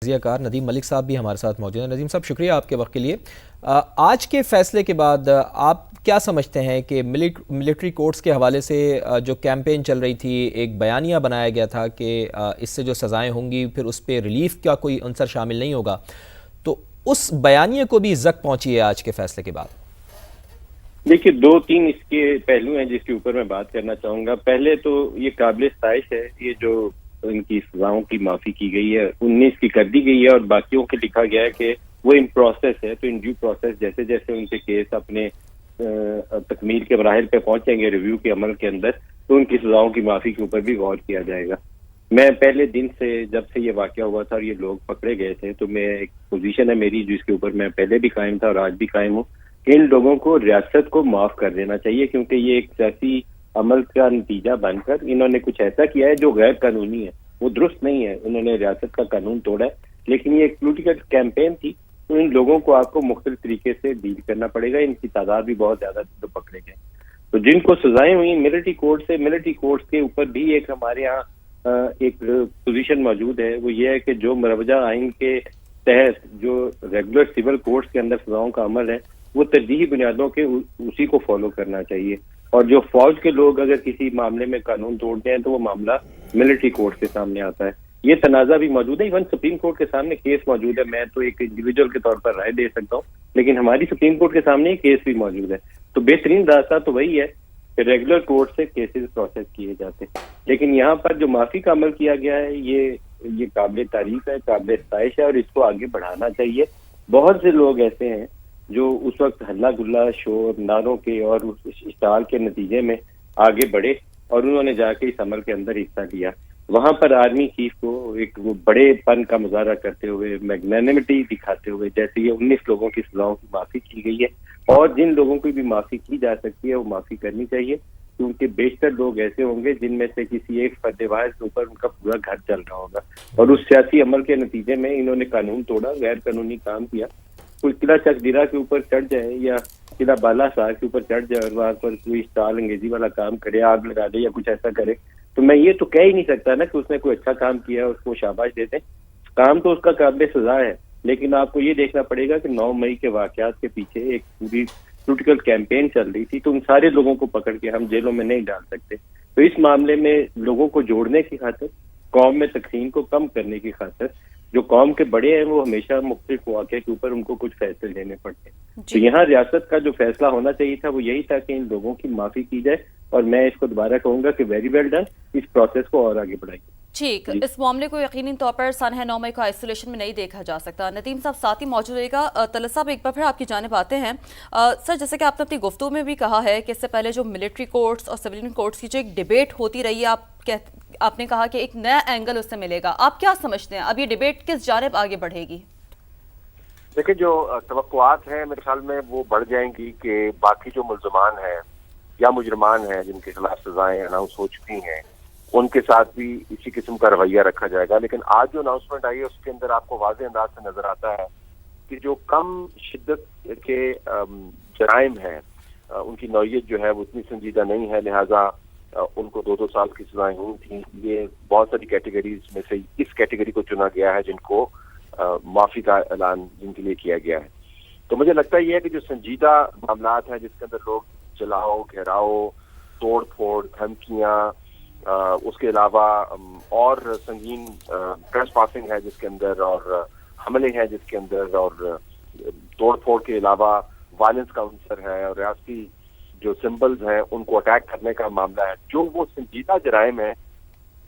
تجزیہ کار ندیم ملک صاحب بھی ہمارے ساتھ موجود ہیں۔ ندیم صاحب شکریہ آپ کے وقت کے لیے۔ آج کے فیصلے کے بعد آپ کیا سمجھتے ہیں کہ ملٹری کورٹس کے حوالے سے جو کیمپین چل رہی تھی، ایک بیانیہ بنایا گیا تھا کہ اس سے جو سزائیں ہوں گی پھر اس پہ ریلیف کا کوئی عنصر شامل نہیں ہوگا، تو اس بیانیے کو بھی زک پہنچی ہے آج کے فیصلے کے بعد؟ دیکھیے، دو تین اس کے پہلو ہیں جس کے اوپر میں بات کرنا چاہوں گا۔ پہلے تو یہ قابل ستائش ہے، یہ جو ان کی سزاؤں کی معافی کی گئی ہے 19 کی کر دی گئی ہے، اور باقیوں کے لکھا گیا ہے کہ وہ ان پروسیس ہے، تو ان ڈیو پروسیس جیسے جیسے ان کے کیس اپنے تکمیل کے مراحل پہ پہنچیں گے ریویو کے عمل کے اندر، تو ان کی سزاؤں کی معافی کے اوپر بھی غور کیا جائے گا۔ میں پہلے دن سے جب سے یہ واقعہ ہوا تھا اور یہ لوگ پکڑے گئے تھے، تو میں ایک پوزیشن ہے میری جس کے اوپر میں پہلے بھی قائم تھا اور آج بھی قائم ہوں کہ ان لوگوں کو ریاست کو معاف کر دینا چاہیے، کیونکہ یہ ایک سیاسی عمل کا نتیجہ بن کر انہوں نے کچھ ایسا کیا ہے جو غیر قانونی ہے، وہ درست نہیں ہے، انہوں نے ریاست کا قانون توڑا ہے، لیکن یہ ایک پولیٹیکل کیمپین تھی، تو ان لوگوں کو آپ کو مختلف طریقے سے ڈیل کرنا پڑے گا۔ ان کی تعداد بھی بہت زیادہ جو پکڑے گئے، تو جن کو سزائیں ہوئی ملٹری کورٹ کے اوپر بھی ایک ہمارے یہاں ایک پوزیشن موجود ہے، وہ یہ ہے کہ جو مروجہ آئین کے تحت جو ریگولر سول کورٹس کے اندر سزاؤں کا عمل ہے، وہ ترجیحی بنیادوں کے اسی کو فالو کرنا چاہیے، اور جو فوج کے لوگ اگر کسی معاملے میں قانون توڑتے ہیں تو وہ معاملہ ملٹری کورٹ کے سامنے آتا ہے۔ یہ تنازع بھی موجود ہے، ایون سپریم کورٹ کے سامنے کیس موجود ہے۔ میں تو ایک انڈیویجول کے طور پر رائے دے سکتا ہوں، لیکن ہماری سپریم کورٹ کے سامنے یہ کیس بھی موجود ہے، تو بہترین راستہ تو وہی ہے کہ ریگولر کورٹ سے کیسز پروسیس کیے جاتے ہیں۔ لیکن یہاں پر جو معافی کا عمل کیا گیا ہے یہ قابل تعریف ہے، قابل ستائش ہے، اور اس کو آگے بڑھانا چاہیے۔ بہت سے لوگ ایسے ہیں جو اس وقت ہلہ گلا شور نعروں کے اور اشتعال کے نتیجے میں آگے بڑھے اور انہوں نے جا کے اس عمل کے اندر حصہ لیا۔ وہاں پر آرمی چیف کو ایک وہ بڑے پن کا مظاہرہ کرتے ہوئے، میگنینمٹی دکھاتے ہوئے، جیسے یہ 19 لوگوں کی سزاؤں کی معافی کی گئی ہے، اور جن لوگوں کی بھی معافی کی جا سکتی ہے وہ معافی کرنی چاہیے، کیونکہ بیشتر لوگ ایسے ہوں گے جن میں سے کسی ایک فرد واحد کے اوپر ان کا پورا گھر چل رہا ہوگا، اور اس سیاسی عمل کے نتیجے میں انہوں نے قانون توڑا، غیر قانونی کام کیا۔ کوئی قلعہ چک دیرا کے اوپر چڑھ جائے یا قلعہ بالا سار کے اوپر چڑھ جائے اور وہاں پر کوئی اسٹال انگیزی والا کام کرے، آگ لگا دے یا کچھ ایسا کرے، تو میں یہ تو کہہ ہی نہیں سکتا نا کہ اس نے کوئی اچھا کام کیا ہے، اس کو شاباش دیتے ہیں، کام تو اس کا قابل سزا ہے۔ لیکن آپ کو یہ دیکھنا پڑے گا کہ 9 مئی کے واقعات کے پیچھے ایک پوری پولیٹیکل کیمپین چل رہی تھی، تو ان سارے لوگوں کو پکڑ کے ہم جیلوں میں نہیں ڈال سکتے۔ تو اس معاملے میں لوگوں کو جوڑنے کی خاطر، قوم میں تقسیم کو کم کرنے کی خاطر، جو قوم کے بڑے ہیں وہ ہمیشہ مختلف مواقع کے اوپر ان کو کچھ فیصلے لینے پڑتے ہیں، تو یہاں ریاست کا جو فیصلہ ہونا چاہیے تھا وہ یہی تھا کہ ان لوگوں کی معافی کی جائے، اور میں اس کو دوبارہ کہوں گا کہ ویری ویل ڈن، اس پروسیس کو اور آگے بڑھائیے۔ ٹھیک، اس معاملے کو یقینی طور پر سانحہ 9 مئی کو آئسولیشن میں نہیں دیکھا جا سکتا۔ ندیم صاحب ساتھ ہی موجود رہے گا۔ طلعت صاحب ایک بار پھر آپ کی جانب آتے ہیں۔ سر، جیسے کہ آپ نے اپنی گفتگو میں بھی کہا ہے کہ اس سے پہلے جو ملٹری کورٹس اور سویلین کورٹس کی جو ایک ڈیبیٹ ہوتی رہی ہے، آپ نے کہا کہ ایک نیا اینگل اس سے ملے گا، آپ کیا سمجھتے ہیں اب یہ ڈیبیٹ کس جانب آگے بڑھے گی؟ دیکھیں، جو توقعات ہیں میرے خیال میں وہ بڑھ جائیں گی کہ باقی جو ملزمان ہیں یا مجرمان ہیں جن کے خلاف سزائیں اناؤنس ہو چکی ہیں، ان کے ساتھ بھی اسی قسم کا رویہ رکھا جائے گا۔ لیکن آج جو اناؤنسمنٹ آئی ہے اس کے اندر آپ کو واضح انداز سے نظر آتا ہے کہ جو کم شدت کے جرائم ہیں ان کی نوعیت جو ہے وہ اتنی سنجیدہ نہیں ہے، لہٰذا ان کو 2 سال کی سزائیں ہوئی تھیں۔ یہ بہت ساری کیٹیگریز میں سے اس کیٹیگری کو چنا گیا ہے جن کو معافی کا اعلان جن کے لیے کیا گیا ہے۔ تو مجھے لگتا ہے یہ ہے کہ جو سنجیدہ معاملات ہیں جس کے اندر لوگ جلاؤ، گھیراؤ، توڑ پھوڑ، دھمکیاں، اس کے علاوہ اور سنگین ٹریس پاسنگ ہے جس کے اندر، اور حملے ہیں جس کے اندر، اور توڑ پھوڑ کے علاوہ وائلنس کا عنصر ہے، اور ریاستی جو سمبلز ہیں ان کو اٹیک کرنے کا معاملہ ہے، جو وہ سنجیدہ جرائم ہیں،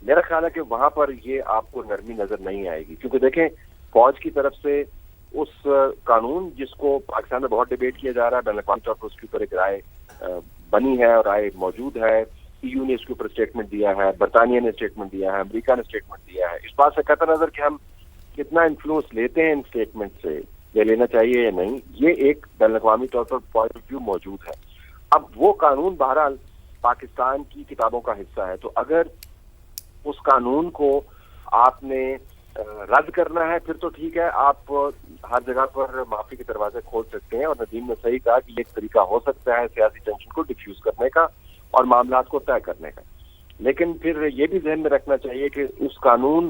میرا خیال ہے کہ وہاں پر یہ آپ کو نرمی نظر نہیں آئے گی۔ کیونکہ دیکھیں، فوج کی طرف سے اس قانون جس کو پاکستان میں بہت ڈیبیٹ کیا جا رہا ہے، بین الاقوامی طور پر اس کے اوپر ایک رائے بنی ہے اور رائے موجود ہے، EU نے اس کے اوپر اسٹیٹمنٹ دیا ہے، برطانیہ نے اسٹیٹمنٹ دیا ہے، امریکہ نے اسٹیٹمنٹ دیا ہے۔ اس بات سے قطع نظر کہ ہم کتنا انفلوئنس لیتے ہیں ان اسٹیٹمنٹ سے یا لینا چاہیے یا نہیں، یہ ایک بین الاقوامی طور پر پوائنٹ آف ویو موجود ہے۔ اب وہ قانون بہرحال پاکستان کی کتابوں کا حصہ ہے، تو اگر اس قانون کو آپ نے رد کرنا ہے پھر تو ٹھیک ہے، آپ ہر جگہ پر معافی کے دروازے کھول سکتے ہیں، اور ندیم نے صحیح کہا کہ یہ ایک طریقہ ہو سکتا ہے سیاسی ٹینشن کو ڈیفیوز کرنے کا اور معاملات کو طے کرنے کا۔ لیکن پھر یہ بھی ذہن میں رکھنا چاہیے کہ اس قانون